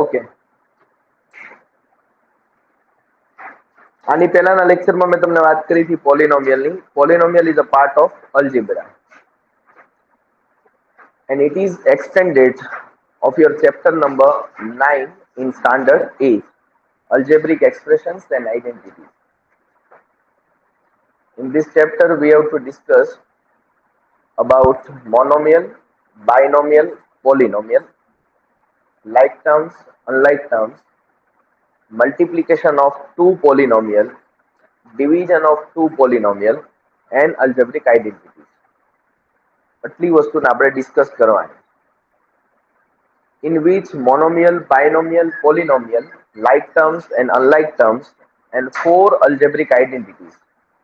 Okay, આની પહેલાના લેક્ચરમાં મેં તમને વાત કરી હતી પોલિનોમિયલની. Polynomial is a part of algebra and it is extended of your chapter number 9 in standard 8, algebraic expressions and identities. In this chapter we have to discuss about monomial, binomial, polynomial, like terms, unlike terms, multiplication of two polynomial, division of two polynomial and algebraic identities. આટલી વસ્તુને આપણે discuss કરવાની. In which monomial, binomial, polynomial, like terms and unlike terms, and four algebraic identities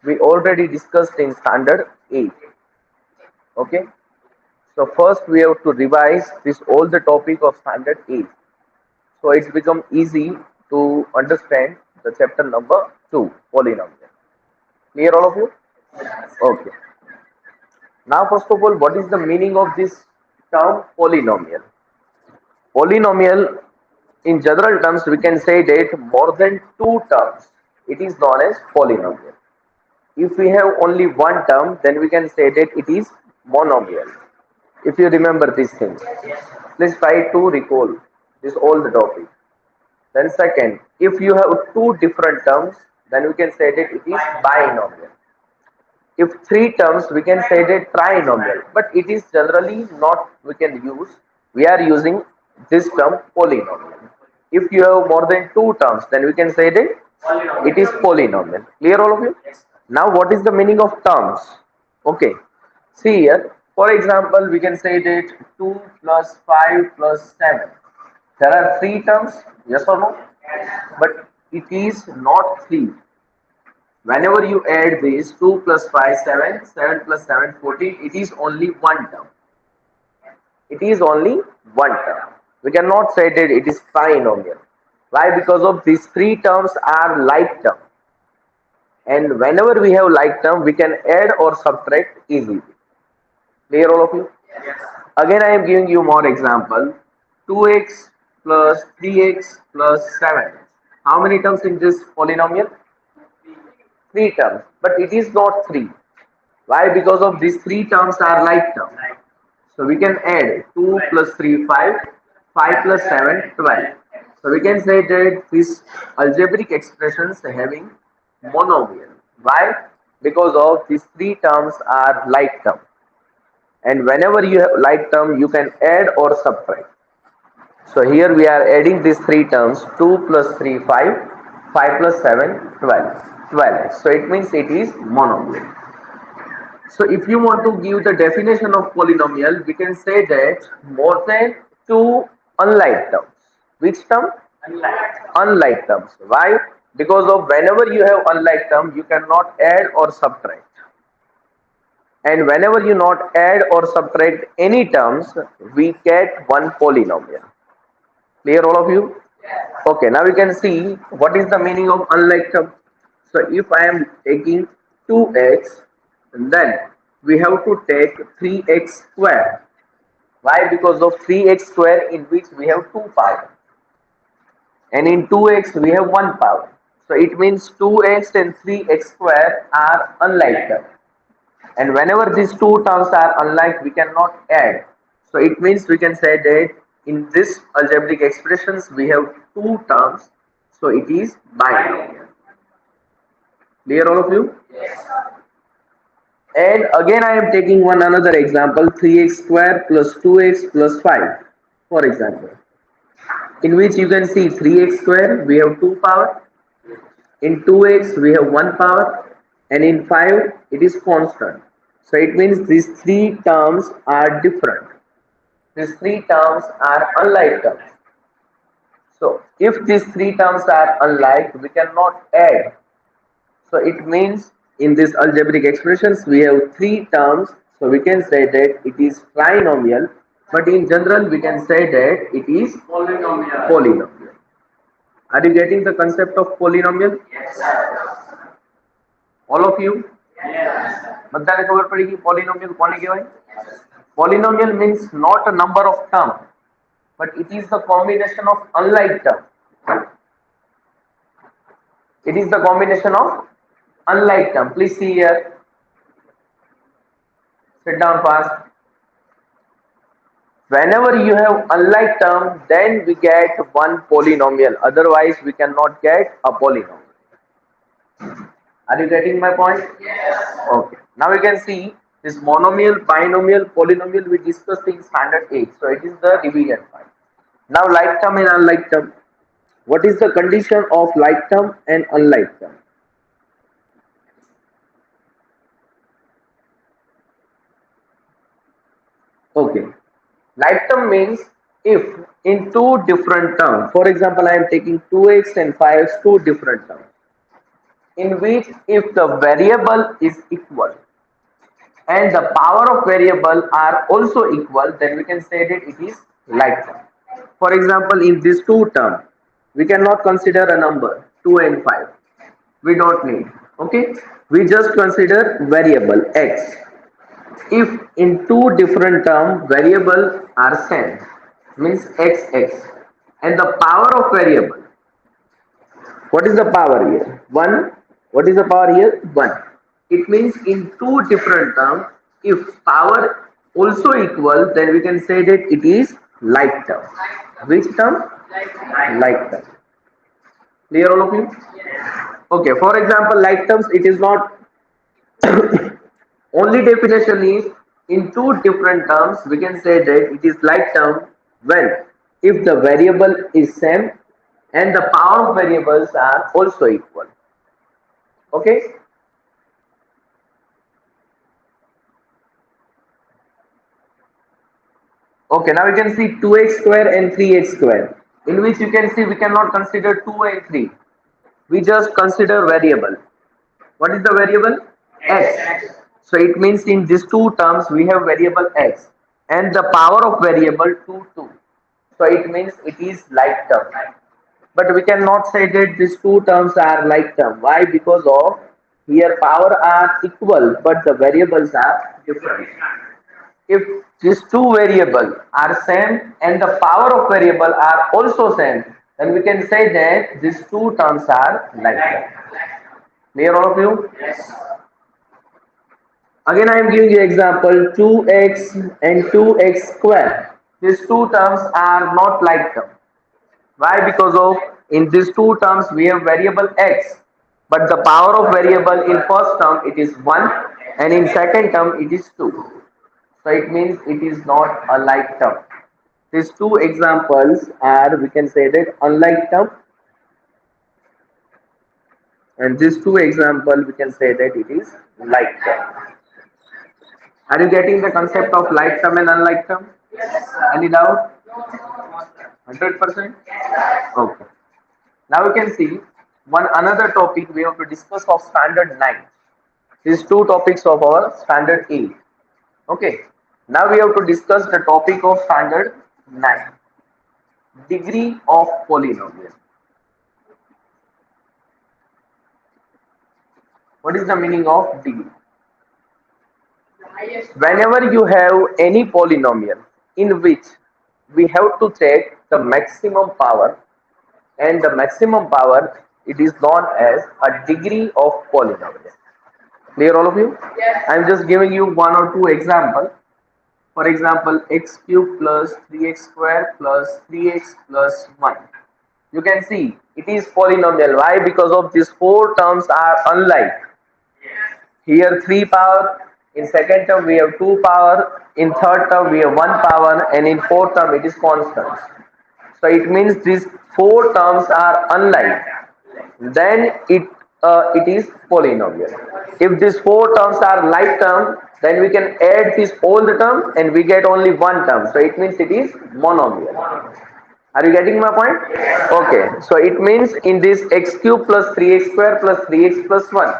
we already discussed in standard 8. Okay, so first we have to revise this all the topic of standard 8, so it's become easy to understand the chapter number 2, polynomial. Clear all of you? Okay, now first of all, what is the meaning of this term polynomial? Polynomial, in general terms, we can say that more than two terms, it is known as polynomial. If we have only one term, then we can say that it is monomial. If you remember these things, please try to recall this all the topic. Then second, if you have two different terms, then we can say that it is binomial. If three terms, we can say that trinomial, but it is generally not we can use. We are using this term polynomial. If you have more than two terms, then we can say that it is polynomial. Clear all of you? Now what is the meaning of terms? Okay, see here, for example, we can say that 2 plus 5 plus 7, there are three terms, yes or no? But it is not three. Whenever you add these 2 plus 5, 7, 7 plus 7, 14, it is only one term. It is only one term. We cannot say that it is trinomial. Why? Because of these three terms are like term. And whenever we have like term, we can add or subtract easily. Clear all of you? Yes. Again, I am giving you more example. 2x plus 3x plus 7. How many terms in this polynomial? Three terms, but it is not three. Why? Because of these three terms are like terms. So we can add 2 plus 3, 5, 5 plus 7, 12. So we can say that these algebraic expressions having monomial. Why? Because of these three terms are like term. And whenever you have like term, you can add or subtract. So here we are adding these three terms, 2 plus 3, 5, 5 plus 7, 12. 12. So it means it is monomial. So if you want to give the definition of polynomial, we can say that more than two unlike terms. Which term? Unlike terms. Why? Because of whenever you have unlike term, you cannot add or subtract. And whenever you not add or subtract any terms, we get one polynomial. Clear all of you? Okay, now we can see what is the meaning of unlike term. So if I am taking 2x, then we have to take 3x square. Why? Because of 3x square in which we have 2 power. And in 2x we have 1 power. So it means 2x and 3x square are unlike terms. And whenever these two terms are unlike, we cannot add. So it means we can say that in this algebraic expressions we have two terms. So it is binomial. Clear all of you? Yes. And again I am taking one another example, 3x square plus 2x plus 5, for example, in which you can see 3x square we have 2 power, in 2x we have 1 power, and in 5 it is constant. So it means these three terms are different. These three terms are unlike terms. So if these three terms are unlike, we cannot add. So it means in this algebraic expressions we have three terms. So we can say that it is trinomial, but in general we can say that it is polynomial. Are you getting the concept of polynomial? Yes. All of you? Yes. બધાને ખબર પડી ગઈ પોલિનોમિયલ કોને કહેવાય? Polynomial means not a number of terms, but it is the combination of unlike term. It is the combination of unlike term. Please see here. Sit down fast. Whenever you have unlike term, then we get one polynomial. Otherwise, we cannot get a polynomial. Are you getting my point? Yes. Okay. Now you can see this monomial, binomial, polynomial we discussed in standard 8. So it is the revision part. Now like term and unlike term. What is the condition of like term and unlike term? Okay. Like term means if in two different terms, for example, I am taking 2x and 5x, two different terms, in which if the variable is equal and the power of variable are also equal, then we can say that it is like term. For example, in these two terms, we cannot consider a number 2 and 5. We don't need. Okay, we just consider variable x. If in two different terms variable are same, means x, and the power of variable, what is the power here? 1. What is the power here? 1. It means in two different terms, if power also equal, then we can say that it is like term. Which term? Like term. Clear all of you? Okay, for example, like terms, it is not only definition is in two different terms, we can say that it is like term when if the variable is same and the power of variables are also equal. Okay. Okay, now you can see 2x square and 3x square, in which you can see we cannot consider 2 and 3. We just consider variable. What is the variable? X. So it means in these two terms we have variable x and the power of variable 2. So it means it is like term. But we cannot say that these two terms are like term. Why? Because of here power are equal but the variables are different. If these two variables are same and the power of variable are also same, then we can say that these two terms are like term. Clear all of you? Yes. Again, I am giving you example 2x and 2x square. These two terms are not like term. Why? Because of in these two terms we have variable x, but the power of variable in first term it is 1 and in second term it is 2. So it means it is not a like term. These two examples are, we can say that, unlike term, and these two examples we can say that it is like term. Are you getting the concept of like term and unlike term? Yes. Any doubt? 100%? Okay. Now you can see one another topic we have to discuss of standard 9. These two topics of our standard 8. Okay. Now we have to discuss the topic of standard 9. Degree of polynomial. What is the meaning of degree? Whenever you have any polynomial in which we have to check the maximum power, and the maximum power it is known as a degree of polynomial. Clear all of you? Yes. I am just giving you one or two examples. For example, x cube plus 3x square plus 3x plus 1. You can see it is polynomial. Why? Because of these four terms are unlike. Here 3 power, in second term we have 2 power, in third term we have 1 power, and in fourth term it is constant. So it means these four terms are unlike. Then it is polynomial. If these four terms are like term, then we can add these all the terms and we get only one term. So it means it is monomial. Are you getting my point? Okay. So it means in this x cube plus 3x square plus 3x plus 1,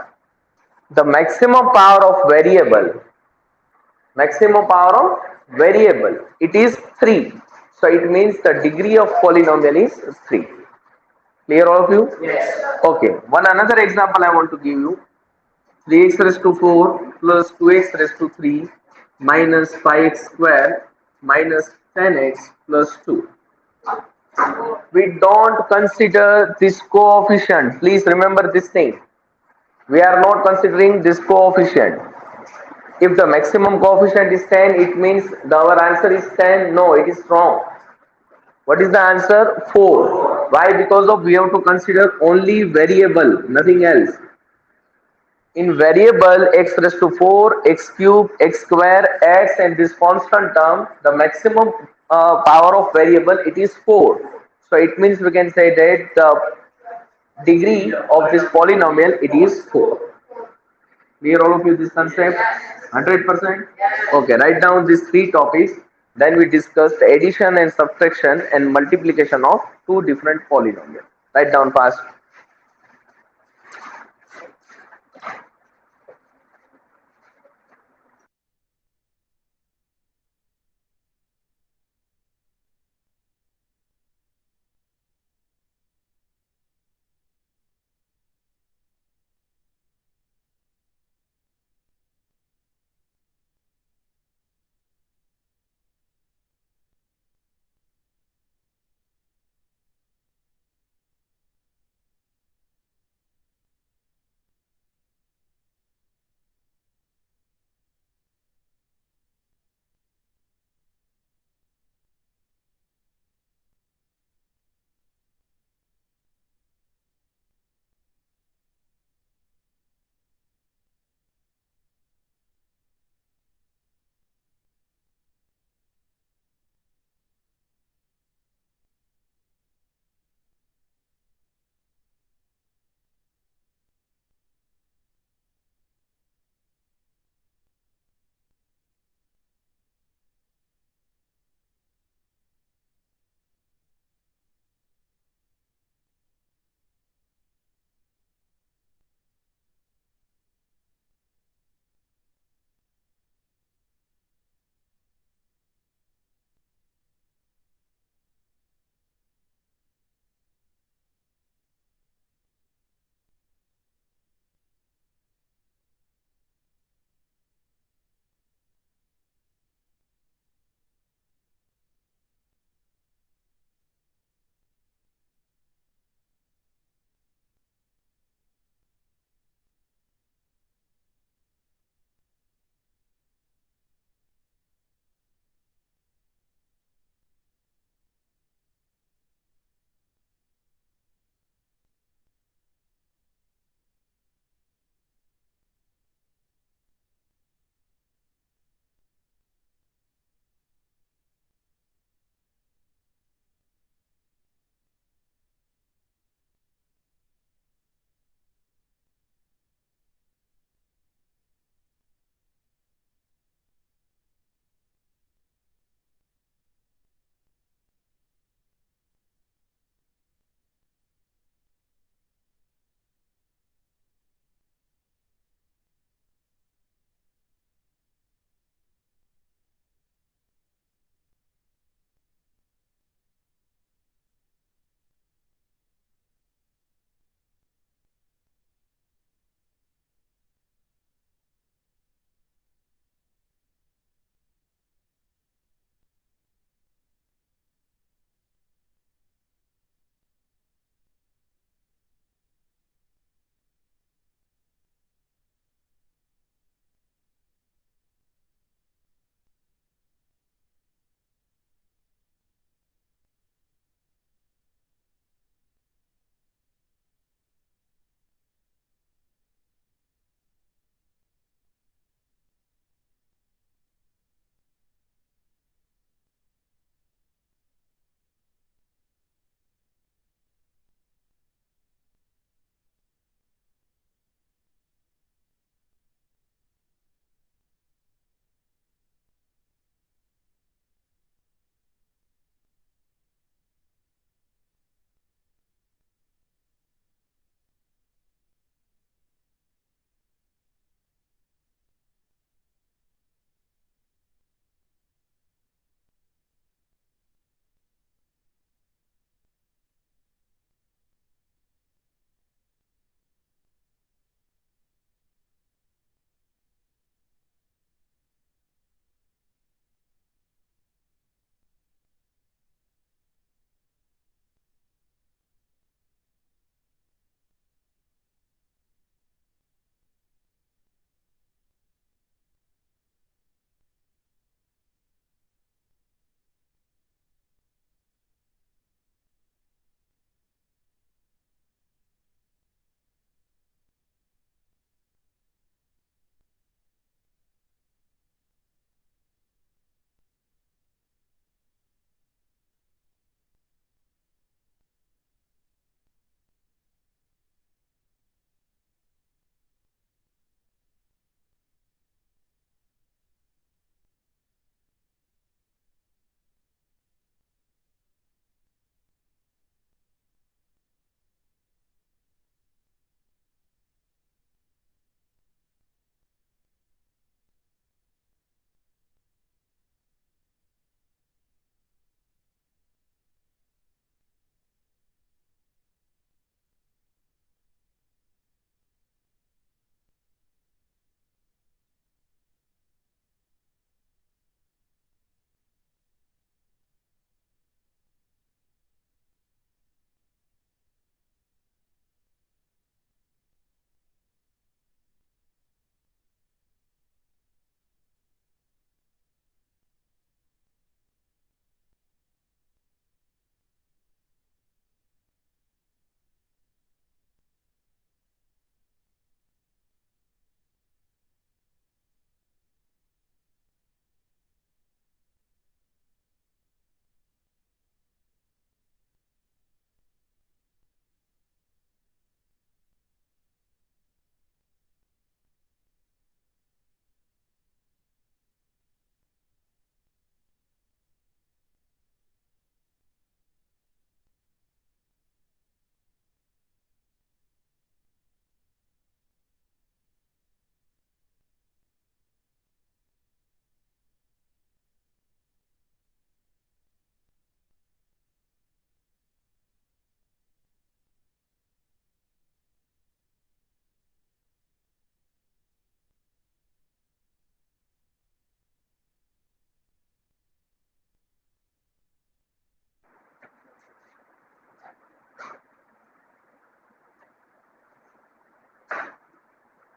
the maximum power of variable, it is 3. So it means the degree of polynomial is 3. Clear all of you? Yes. Okay. One another example I want to give you. 3x raised to 4 plus 2x raised to 3 minus 5x square minus 10x plus 2. We don't consider this coefficient. Please remember this thing. We are not considering this coefficient. If the maximum coefficient is 10, it means our answer is 10. No, it is wrong. What is the answer? 4. Why? Because of we have to consider only variable, nothing else. In variable x raised to 4, x cube, x square, x and this constant term, the maximum power of variable it is 4. So it means we can say that the degree of this polynomial it is 4. Clear all of you this concept? 100%? Okay, write down these three topics. Then we discussed addition and subtraction and multiplication of two different polynomials. Write down fast.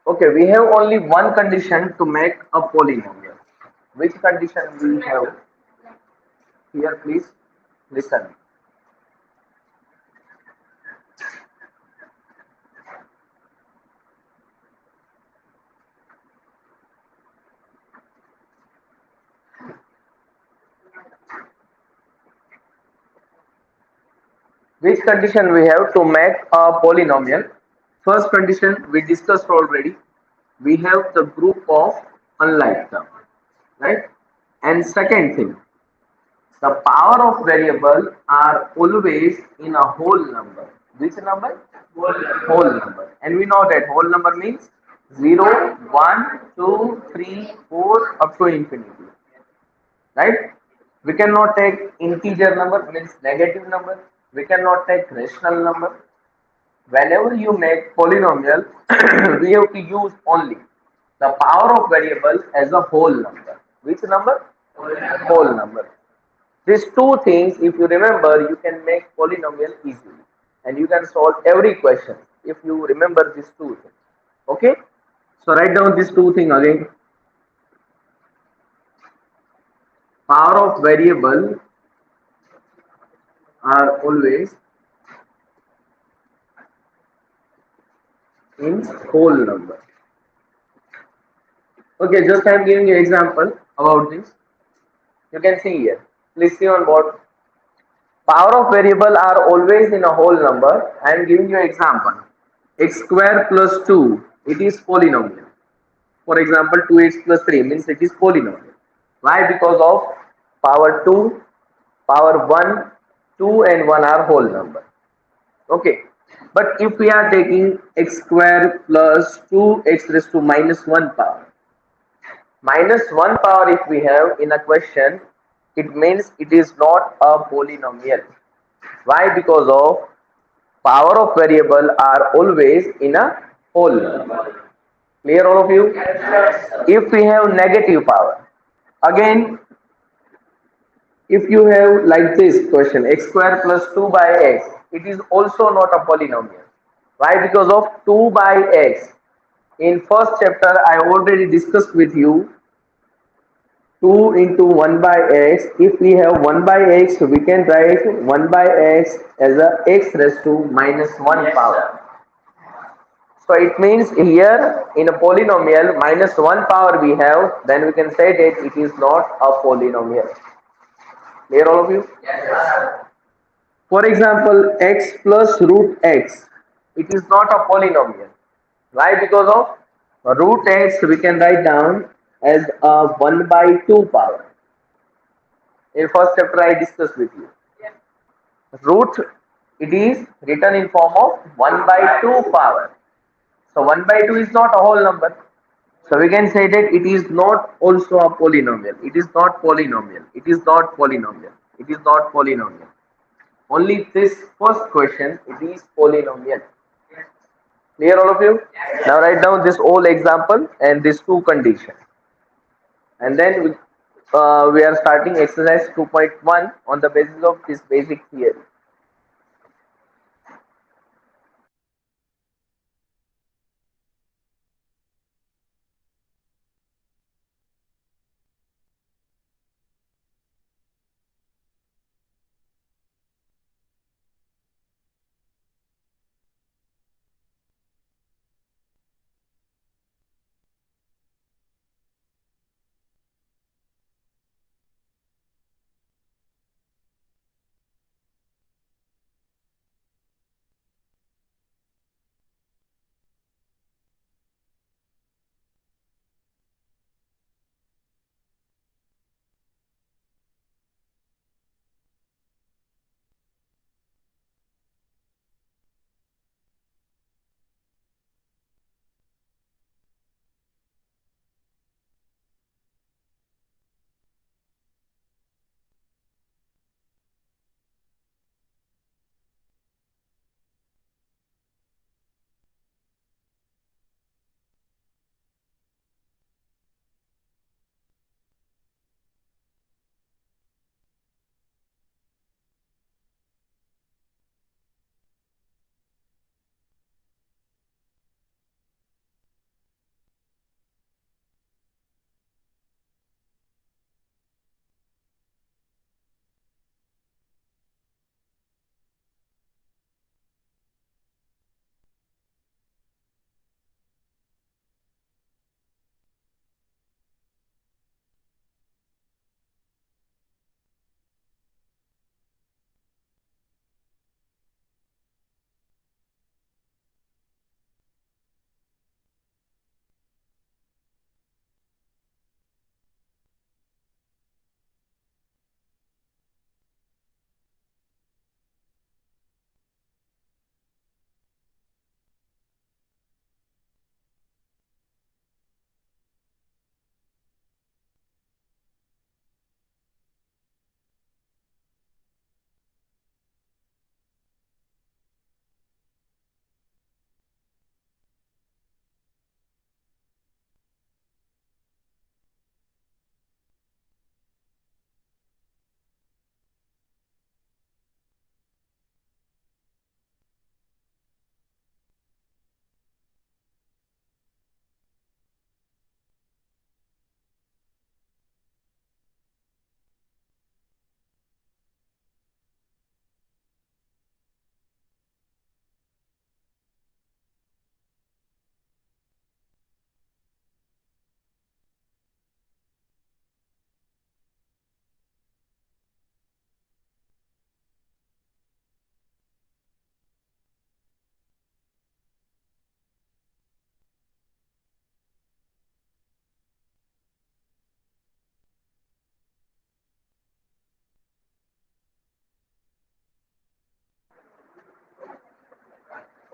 Okay, we have only one condition to make a polynomial. Which condition we have here? Please listen. Which condition we have to make a polynomial? First condition we discussed already. We have the group of unlike term, right? And second thing, the power of variable are always in a whole number. Which number? Whole number. And we know that whole number means 0, 1, 2, 3, 4 up to infinity. Right? We cannot take integer number means negative number. We cannot take rational number. Whenever you make polynomial, we have to use only the power of variable as a whole number. Which number? Whole number. These two things, if you remember, you can make polynomial easily. And you can solve every question if you remember these two things. Okay? So write down these two things again. Power of variable are always in whole number. Okay, just I am giving you example about this. You can see here. Please see on board. Power of variable are always in a whole number. I am giving you example. X square plus 2, it is polynomial. For example, 2x plus 3 means it is polynomial. Why? Because of power 2, power 1, 2 and 1 are whole number. Okay. But if we are taking x square plus 2x raised to minus 1 power, minus 1 power if we have in a question, it means it is not a polynomial. Why? Because of power of variable are always in a whole number. Clear all of you? If we have negative power, again, if you have like this question x square plus 2 by x, it is also not a polynomial. Why? Because of 2 by x. In first chapter, I already discussed with you 2 into 1 by x. If we have 1 by x, we can write 1 by x as a x raised to minus 1 power. So it means here in a polynomial minus 1 power we have, then we can say that it is not a polynomial. Clear all of you? For example, x plus root x, it is not a polynomial. Why? Because of root x we can write down as a 1 by 2 power. In first chapter I discussed with you. Root, it is written in form of 1 by 2 power. So 1 by 2 is not a whole number. So we can say that it is not also a polynomial. It is not polynomial. It is not polynomial. It is not polynomial. Only this first question, it is polynomial. Clear all of you? Now write down this whole example and these two conditions. And then we are starting exercise 2.1 on the basis of this basic theory.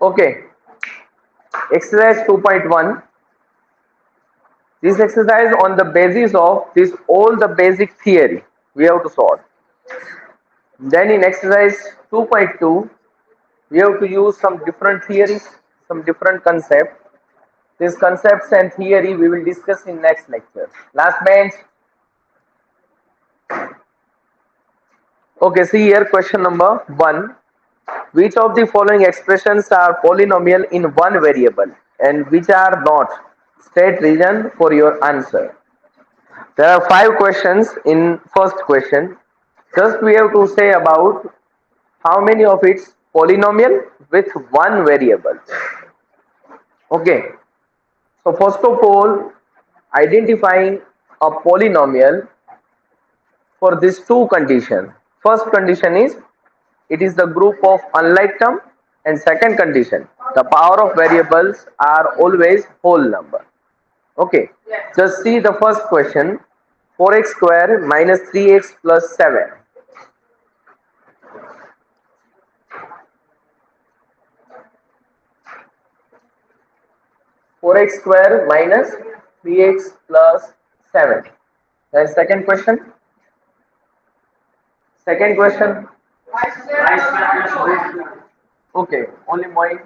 Okay, exercise 2.1. This exercise on the basis of this all the basic theory we have to solve. Then in exercise 2.2, we have to use some different theories, some different concepts. These concepts and theory we will discuss in next lecture. Last bench. Okay, see here question number 1. Which of the following expressions are polynomial in one variable and which are not? State reason for your answer. There are 5 questions in first question. Just we have to say about how many of its polynomial with one variable. Okay. So first of all, identifying a polynomial for these two conditions. First condition is it is the group of unlike term, and second condition the power of variables are always whole number. Okay, just see the first question. 4x square minus 3x plus 7. 4x square minus 3x plus 7. Then second question. Second question. Okay, only y.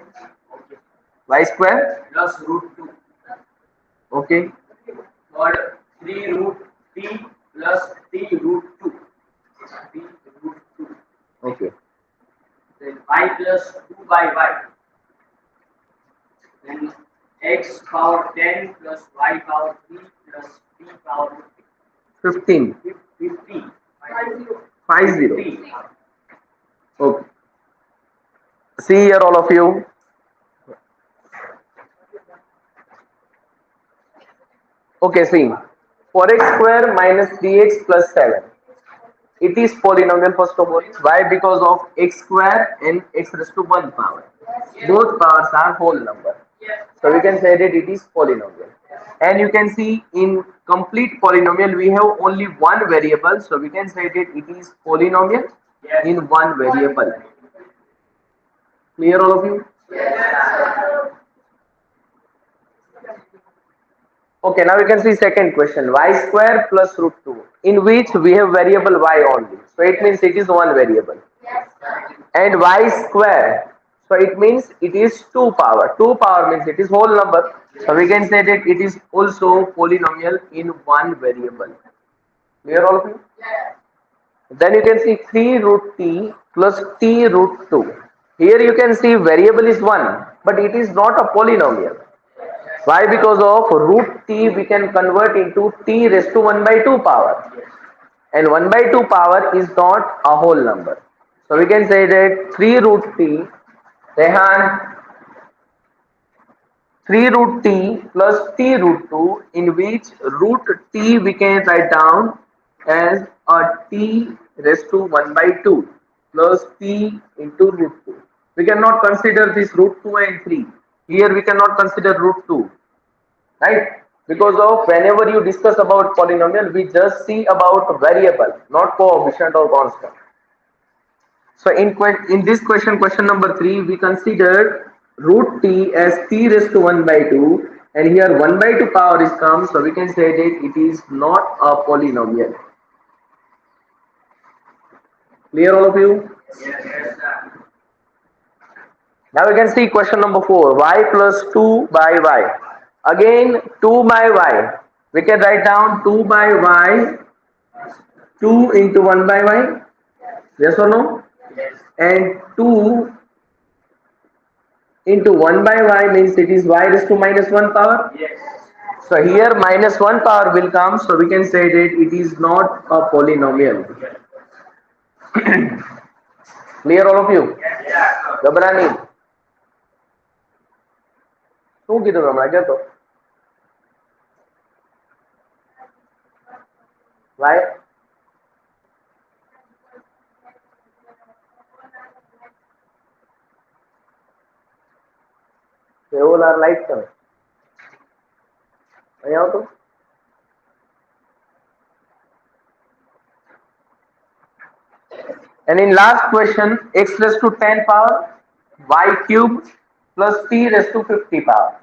Y square plus root 2. Okay. Third, 3 root t plus t root 2. 3 root 2. Okay. Then y plus 2 by y. Then x power 10 plus y power 3 plus p power 15. 50. 50. Okay. See here, all of you. Okay, see. 4x square minus 3x plus 7. It is polynomial first of all. Why? Because of x square and x raised to 1 power. Both powers are whole number. So we can say that it is polynomial. And you can see in complete polynomial we have only one variable. So we can say that it is polynomial in one variable. Clear all of you? Okay, now you can see second question. Y square plus root 2, in which we have variable y only. So it means it is one variable. And y square, so it means it is 2 power. 2 power means it is whole number. So we can say that it is also polynomial in one variable. Clear all of you? Then you can see 3 root t plus t root 2. Here you can see variable is 1, but it is not a polynomial. Why? Because of root t we can convert into t raised to 1 by 2 power. And 1 by 2 power is not a whole number. So we can say that 3 root t, Rehan, 3 root t plus t root 2, in which root t we can write down as a t raised to 1 by 2 plus t into root 2. We cannot consider this root 2 and 3. Here we cannot consider root 2. Right? Because of whenever you discuss about polynomial, we just see about variable, not coefficient or constant. So in this question, question number 3, we considered root t as t raised to 1 by 2, and here 1 by 2 power is come, so we can say that it is not a polynomial. Clear all of you? Yes. Now we can see question number 4, y plus 2 by y. Again 2 by y. We can write down 2 by y, 2 into 1 by y. Yes or no? Yes. And 2 into 1 by y means it is y raised to minus 1 power. Yes. So here minus 1 power will come. So we can say that it is not a polynomial. Clear all of you? Gabrani. શું કીધું તમે આજે તો? Why? They all are like them. અહીંયા આવતું? And in last question, x raised to 10 power y cube plus p raised to 50 power.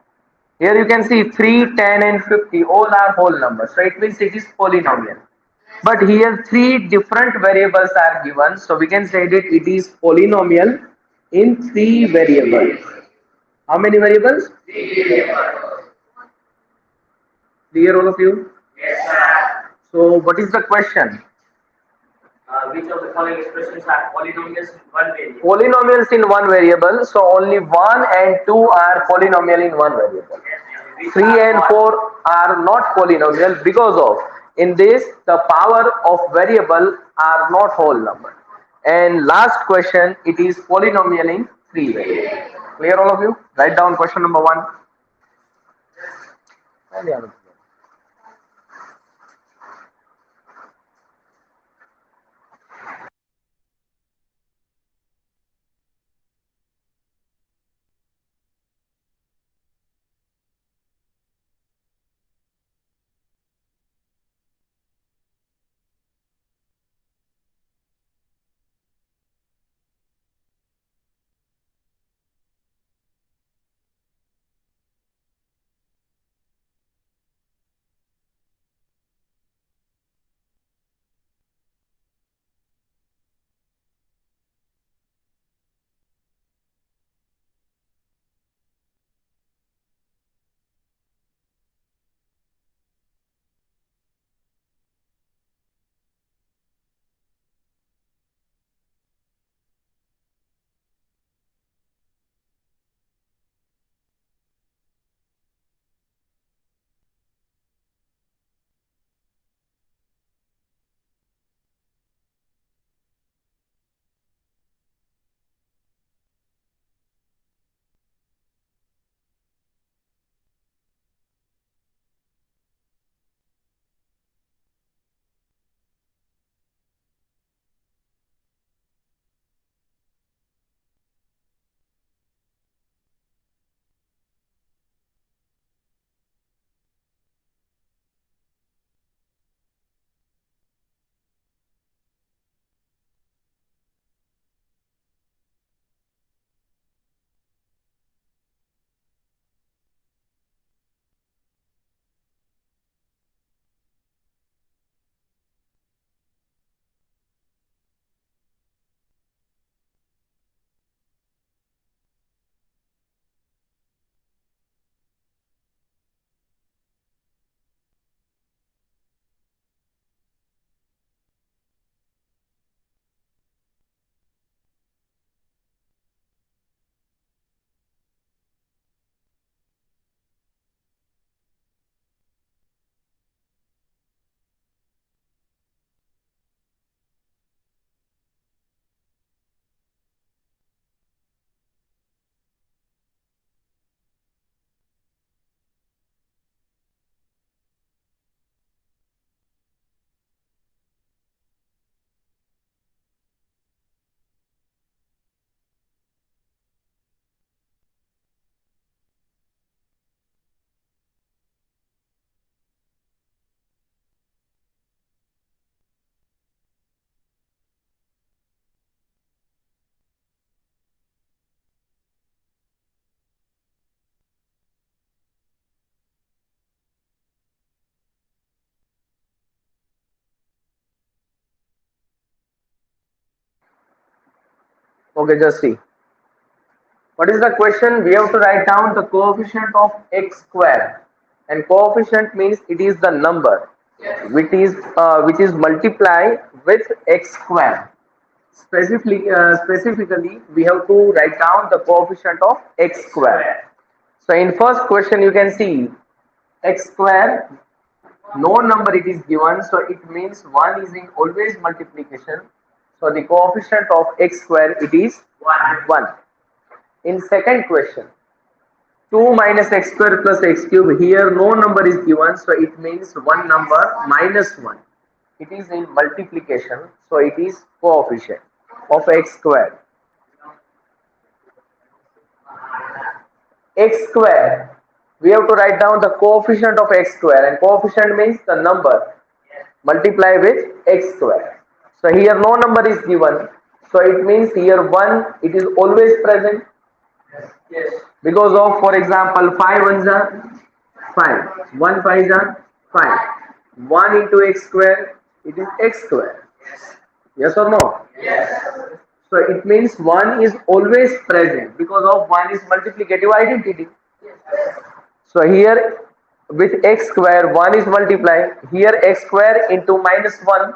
Here you can see 3, 10, and 50 all are whole numbers. So it means it is polynomial. But here three different variables are given. So we can say that it is polynomial in three variables. How many variables? Clear all of you? So what is the question? Which of the following expressions are polynomials in one variable? Polynomials in one variable, so only 1 and 2 are polynomial in one variable. 3 and 4 are not polynomial because of in this the power of variable are not whole number. And last question, it is polynomial in 3 variables. Clear all of you? Write down question number 1. Okay, just see. What is the question? We have to write down the coefficient of x square, and coefficient means it is the number which is multiply with x square. Specifically, we have to write down the coefficient of x square. So in first question, you can see x square. No number it is given, so it means 1 is in always multiplication. So the coefficient of x square it is 1. In second question, 2 minus x square plus x cube, here no number is given, so it means one number minus 1. It is in multiplication, so it is coefficient of x square. X square, we have to write down the coefficient of x square, and coefficient means the number multiply with x square. So here no number is given, so it means here 1 it is always present. Because of, for example, 5 ones are 5, 1 5 are 5, 1 into x square, it is x square. Yes or no? So it means 1 is always present because of 1 is multiplicative identity. So here with x square 1 is multiplied. Here x square into minus 1.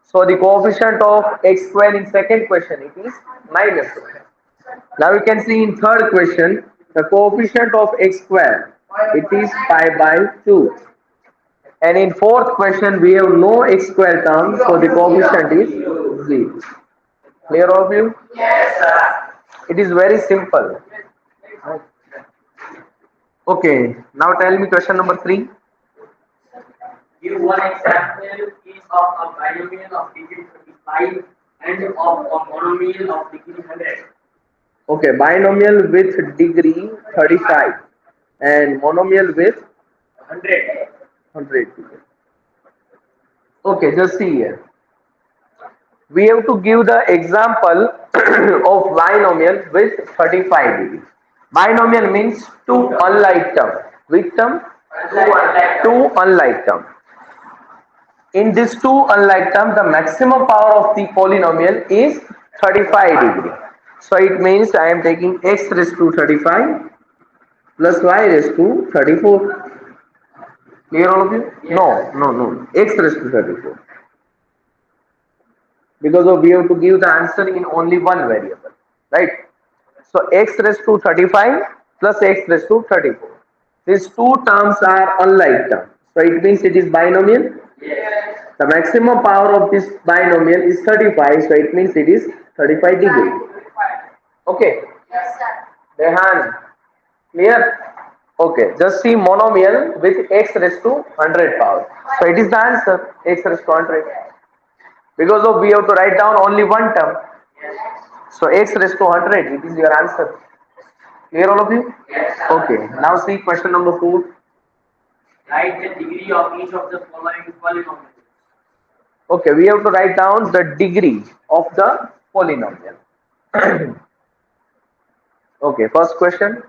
So the coefficient of x square in second question it is minus 1. Now you can see in third question the coefficient of x square it is pi by 2. And in fourth question we have no x square term, so the coefficient is 0. Clear of you? It is very simple. Okay, now tell me question number 3. Give one example is of a binomial of degree 35 and of a monomial of degree 100. Okay, binomial with degree 35 and monomial with 100. 100 degree. Okay, just see here. We have to give the example of binomial with 35 degree. Binomial means two unlike term. Which term? Two unlike term. In this two unlike term, the maximum power of the polynomial is 35 degree. So it means I am taking x raised to 35 plus y raised to 34. Clear all of you? No. X raised to 34. Because of we have to give the answer in only one variable. Right? So x raised to 35 plus x raised to 34. These two terms are unlike terms. So it means it is binomial. The maximum power of this binomial is 35, so it means it is 35 degree. Okay. Rehan, clear? Okay, just see monomial with x raised to 100 power. So it is the answer, x raised to 100. Because of we have to write down only one term. So x raised to 100, it is your answer. Clear all of you? Okay, now see question number 4. Write the degree of each of the following polynomials. Okay, we have to write down the degree of the polynomial. Okay, first question.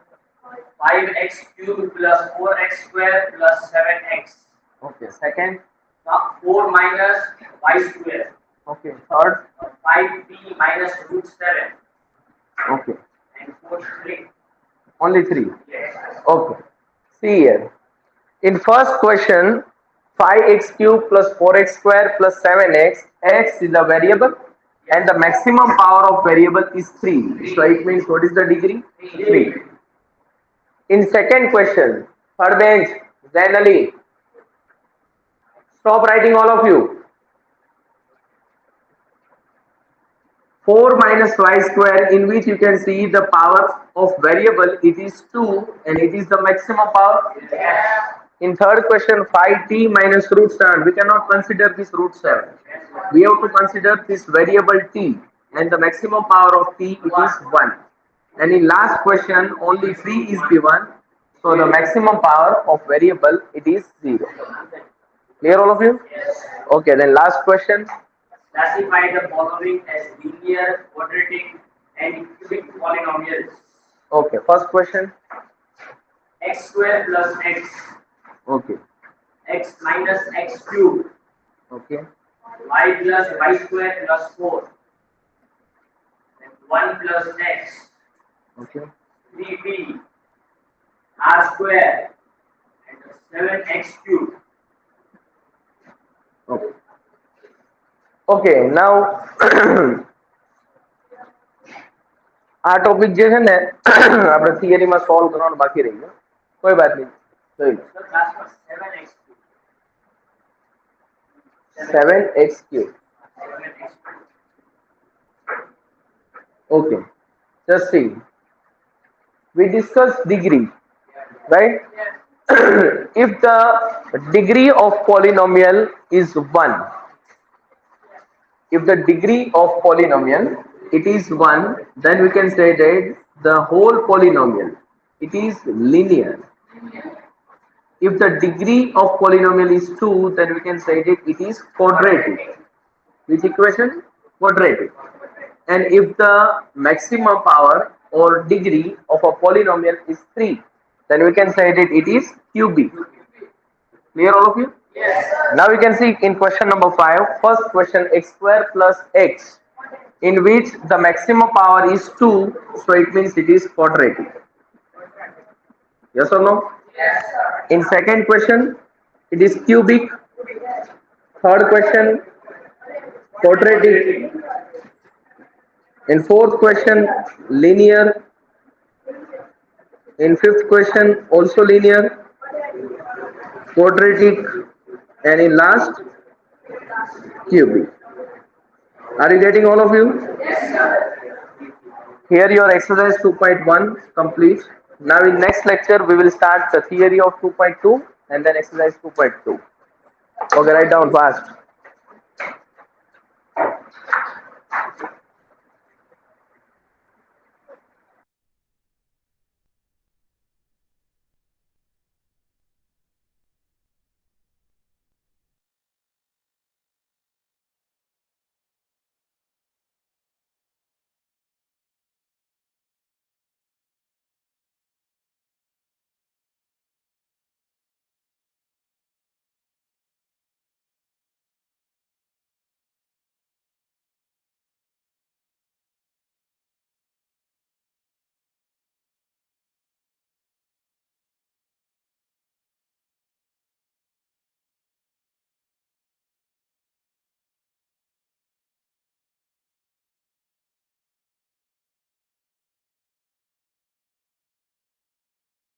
5x cubed plus 4x square plus 7x. Okay, second. Now 4 minus y square. Okay, third. 5b minus root 7. Okay, And 4 3. only 3. Yes. Okay, see here. In first question, 5x cube plus 4x square plus 7x, x is a variable and the maximum power of variable is 3. So it means what is the degree? 3. In second question, third bench, Zain Ali, stop writing all of you. 4 minus y square, in which you can see the power of variable it is 2 and it is the maximum power. In third question, 5t minus root 7, we cannot consider this root 7. We have to consider this variable t and the maximum power of t it is 1. And in last question only 3 is given, so the maximum power of variable it is 0. Clear all of you? Okay, then last question. Classify the following as linear, quadratic, and cubic polynomials. Okay, first question. X square plus x. Okay. X minus x cubed. Okay. Y plus y square plus 4. And 1 plus x. Okay. 3b r square and 7x cubed. Okay. Okay, now આ topic જે છે ને આપણે થિયરીમાં solve કરવાનું બાકી રહી ગયું. કોઈ વાત નહીં. જોઈ લો. So class for 7x cubed. 7x cube. 7x cubed. Okay. Just see. We discussed degree, right? If the degree of polynomial is 1, if the degree of polynomial it is 1, then we can say that the whole polynomial it is linear. If the degree of polynomial is 2, then we can say that it is quadratic. Which equation? Quadratic. And if the maximum power or degree of a polynomial is 3, then we can say that it is cubic. Clear all of you? Now we can see in question number 5, first question, x square plus x, in which the maximum power is 2, so it means it is quadratic. Yes or no? In second question, it is cubic. Third question, quadratic. In fourth question, linear. In fifth question, also linear, quadratic, and in last, cubic. Are you getting all of you? Here your exercise 2.1 complete. Now in next lecture we will start the theory of 2.2 and then exercise 2.2. Okay, write down fast.